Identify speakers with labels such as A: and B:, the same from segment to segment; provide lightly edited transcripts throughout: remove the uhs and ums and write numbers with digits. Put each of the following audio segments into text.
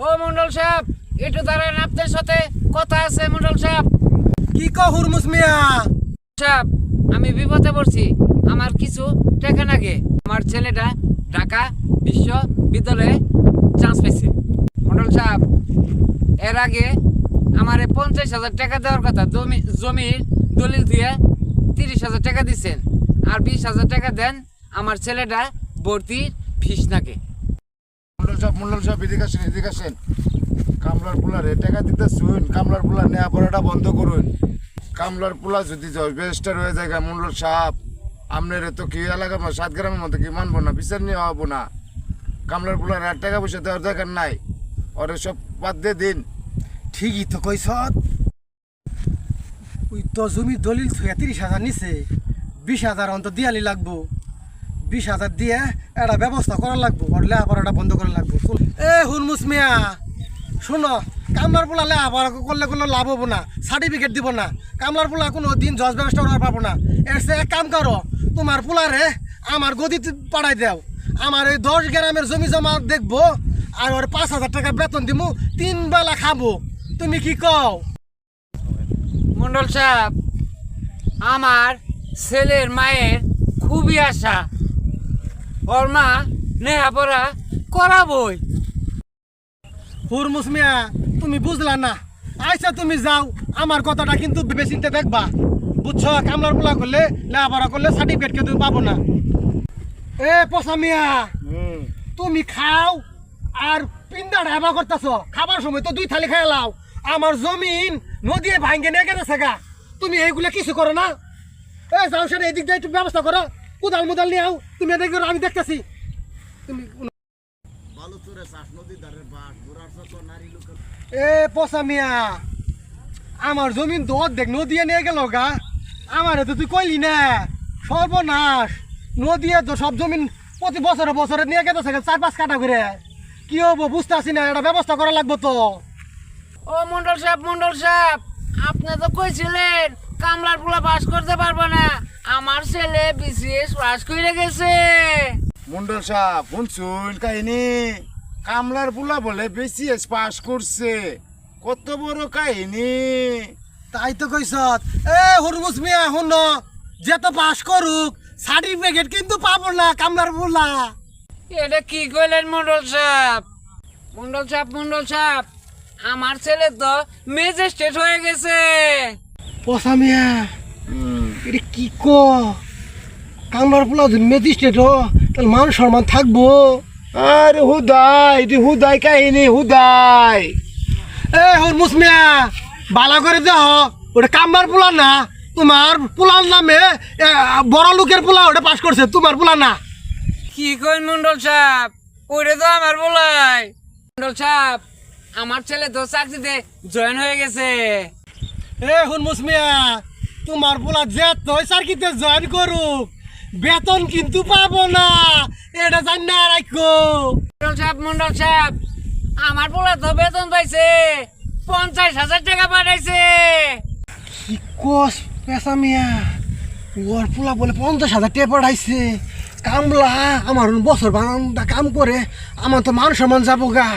A: ও মন্ডল সাহেব, একটু দাঁড়ান, আপনার সাথে কথা আছে। মন্ডল সাহেব,
B: কি কহ হুরমুস মিয়া?
A: সাহেব আমি বিপদে পড়ছি, আমার কিছু টাকা লাগে। আমার ছেলেটা ঢাকা বিশ্ববিদ্যালয়ে চান্স পেয়েছে। মন্ডল সাহেব, এর আগে আমার 50,000 টাকা দেওয়ার কথা, জমির দলিল দিয়ে 30,000 টাকা দিচ্ছেন, আর 20,000 টাকা দেন আমার ছেলেটা ভর্তির ফিস নাকি।
C: মন্ডল সাহেব এদিকে আসেন। কামলার পোলারে টাকা দিতে শুন, কামলার পোলা নেওয়া পড়াটা বন্ধ করুন। কামলার পোলা যদি বেস্টার হয়ে যায় মন্ডল সাহেব, আপনার তো কি এলাকার 7 গ্রামের মতো কি মানবো না, বিচার নিয়ে হবো না। কামলার পোলার আর টাকা পয়সা দেওয়ার দরকার নাই, ওরে সব বাদ দিয়ে দিন।
B: ঠিকই তো কইস। ওই তো জমির দলিল 30,000 নিছে, 20,000 অন্ত দিয়ালি লাগবো। 20,000 দিয়ে একটা ব্যবস্থা করা লাগবো, আর লেখাপড়াটা বন্ধ করা লাগবো। হুরমুস মিয়া শোনো, কামলার পোলা লেখাপড়া করলে কোনো লাভ হবো না, সার্টিফিকেট দিব না। কামলার পোলা কোনো দিন জজ ব্যবস্থা করার পাবো না। এর সে এক কাম করো, তোমার পোলারে আমার গদিতে পাঠাই দাও। আমার এই 10 গ্রামের জমি জমা দেখবো, আর ওর 5,000 টাকা বেতন দিব, 3 বেলা খাবো। তুমি কি কও?
A: মন্ডল সাহেব, আমার ছেলের মায়ের খুবই আশা, ওর মা লেখাপড়া করাবই।
B: হুরমুস মিয়া তুমি বুঝলা না, আচ্ছা তুমি যাও, আমার কথাটা কিন্তু ভেবে চিন্তে দেখবা, বুঝছো? কামলার পোলা করলে লেখাপড়া করলে সার্টিফিকেট কে তুমি পাবো না। পচা মিয়া, তুমি খাও আর পিন্ডা ঢাবা করতেছ, খাবার সময় তো 2 থালি খাই লাও। আমার জমিন নদী ভাঙ্গে নিয়ে গেছে গা, তুমি এইগুলা কিছু করো না। যাও, সেটা এদিক দিয়ে একটু ব্যবস্থা করো, কোদাল মুদাল নিয়ে আও। তুমি এদিক করো, আমি দেখতেছি। তুমি পচা মিয়া, আমার জমিন তো অর্ধেক নদী নিয়ে গেল গা। আমার তো তুই কইলি না, সর্বনাশ। নদী তো সব জমিন প্রতি বছরে বছরে নিয়ে গেছে 4-5 কাটা করে। কি হবো বুঝতে আসি না, এটা ব্যবস্থা করা লাগবো তো।
A: ও মন্ডল সাহেব, আপনি তো কইছিলেন কামলার পোলা পাস করতে পারবো না, আমার ছেলে বিসিএস পাস করে গেছে।
C: মন্ডল সাহেব শুনছুন কাহিনী, কামলার পোলা বলে BCS পাস করছে, কত বড় কাহিনী।
B: তাই তো কইস। হুরমুস মিয়া শুন, যে তো পাস করুক, সার্টিফিকেট কিন্তু পাবো না কামলার পোলা।
A: এটা কি কইলেন মন্ডল সাহেব, আমার ছেলে তো ম্যাজিস্ট্রেট হয়ে গেছে।
B: পচা মিয়া, এটা কি কামলার পোলা যদি ম্যাজিস্ট্রেট তাহলে মান সম্মান থাকবো?
C: আরে হুদাই কাহিনী হুদাই।
B: হুরমুস মিয়া বালা করে দেহ, ওটা কামলার পোলা না, তোমার পোলার নামে বড় লোকের পোলা ওটা পাস করছে, তোমার পোলা না।
A: কি কই মন্ডল সাহেব, ওরে তো আমার বলাই। মন্ডল সাহেব, আমার ছেলে তো চাকরিতে জয়েন হয়ে গেছে।
B: হুরমুস মিয়া, তোমার পোলা যে তোই সার্কিটে জয়েন করুক, বেতন কিন্তু পাবো না, এটা জান না রাখো।
A: মন্ডল সাহেব, আমার পোলা তো বেতন পাইছে, 50,000 টাকা পাঠাইছে।
B: কি কস পেশা মিয়া, ওর পোলা বলে 50,000 টাকা পাঠাইছে? কামলা আমার বছর বানানটা কাম করে, আমার তো মান সম্মান যাবো গা।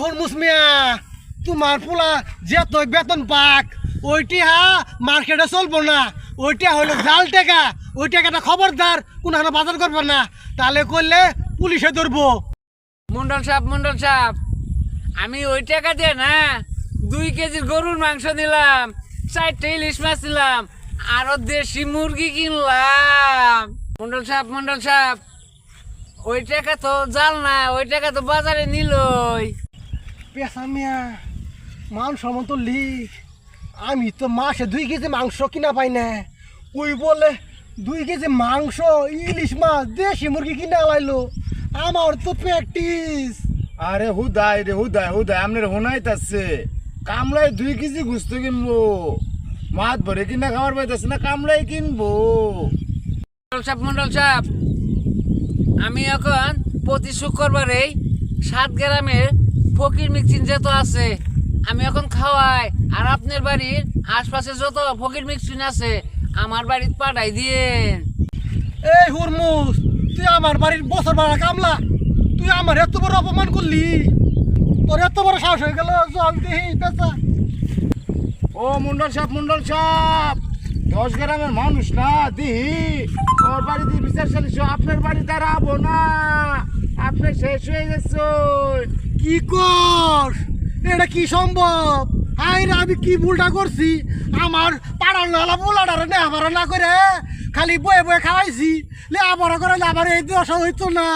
B: হুরমুস মিয়া, তোমার পোলা যে তোই বেতন পাক, ওইটি মার্কেটে চলবো না, ওইটা হলো জাল টাকা। ওই টাকাটা খবরদার কোন বাজার করবো না, তাহলে করলে পুলিশে ধরবো।
A: মন্ডল সাহেব, আমি ওই টাকা দিয়ে না 2 কেজি গরুর মাংস নিলাম, 4টে ইলিশ মাছ নিলাম, আরো দেশি মুরগি কিনলাম। মন্ডল সাহেব, ওই টাকা তো জাল না, ওই টাকা তো বাজারে নিলই।
B: পেশা মিয়া, মান সম্মান তো লিখ, আমি তো মাসে 2 কেজি মাংস কিনা পাই না। ওই বলে 2 কেজি মাংস, ইলিশ মাছ, দেশি মুরগি কিনা লাইলো। আমার তো প্র্যাকটিস।
C: আরে হুদাই আপনার হোনাইতাছে, কামলাই 2 কেজি গুস্ত কিনবো, মাছ ভরে কিনা খাবার পাইতেছে না, কামলাই কিনবো।
A: মন্ডল সাহেব, আমি এখন প্রতি শুক্রবারে 7 গ্রামের ফকির মিক্সিং যত আছে আমি এখন খাওয়াই, আর আপনার বাড়ির আশপাশে যত ফকির মিক্সিং আছে আমার বাড়িতে পাঠাই দিয়েন।
B: হুরমুস, তুই আমার বাড়ির বছর ভাড়া কামলা, তুই আমার এত বড় অপমান করলি, তোর এত বড় সাহস হয়ে গেল জল দিই পেঁচা।
C: ও মন্ডল সাহেব 10 গ্রামের মানুষ না দিহি ওর বাড়িতে বিচার চালিয়েছ আপনার বাড়ি তার আবো না আপনি শেষ হয়ে গেছো।
B: কি কর এটা কি সম্ভব? হাই রে আমি কি ভুলটা করছি? আমার পাড়ার নালা পোলাটারে নেহাবারা না করে খালি বয়ে বয়ে খাওয়াইছি, লেহাপড়া করে আবার এই দশা হইতো না।